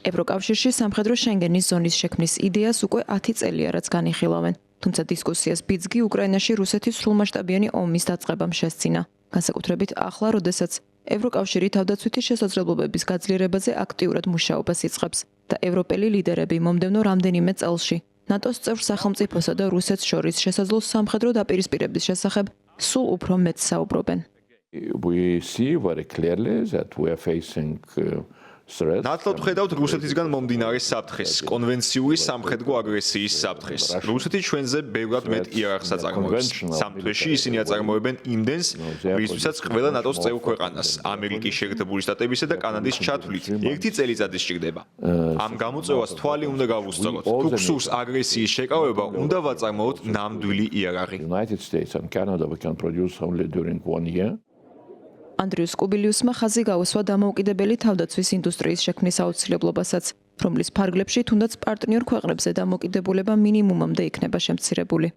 ევროკავშირში სამხედრო შენგენის ზონის შექმნის იდეას უკვე 10 წელია, რაც განიხილავენ. თუმცა დისკუსიას ბიძგი უკრაინაში რუსეთის სრულმასშტაბიანი ომის დაწყებამ შესძინა. განსაკუთრებით ახლა, როდესაც ევროკავშირი თავდაცვითი შესაძლებლობების გაძლიერებაზე აქტიურად მუშაობას იწყებს და ევროპელი ლიდერები მომდევნო რამდენიმე წელში ნატოს წევრ სახელმწიფოსა და რუსეთს შორის შესაძლო სამხედრო დაპირისპირების შესახებ სულ უფრო მეტ საუბრობენ. We see very clearly that we are facing ნათლად ხედავთ რუსეთისგან მომდინარე საფრთხეს, კონვენციური სამხედრო აგრესიის საფრთხეს. რუსეთი ჩვენზე ბევრად მეტ იარაღს აწარმოებს. სამთვეში ისინი აწარმოებენ იმდენს, რისთვისაც ყველა ნატოს წევრ ქვეყანას, ამერიკის შეერთებული შტატებისა და კანადის ჩათვლით, 1 წელიწადი სჭირდება. ამ გამოწვევას თვალი უნდა გავუსწოროთ. თუ გსურს აგრესიის შეკავება, უნდა ვაწარმოოთ ნამდვილი იარაღი. United States and Canada we can produce only during 1 year. ანდრიუს კუბილიუსმა ხაზი გაუსვა დამოუკიდებელი თავდაცვის ინდუსტრიის შექმნის აუცილებლობასაც, რომლის ფარგლებში თუნდაც პარტნიორ ქვეყნებზე დამოკიდებულება მინიმუმამდე იქნება შემცირებული.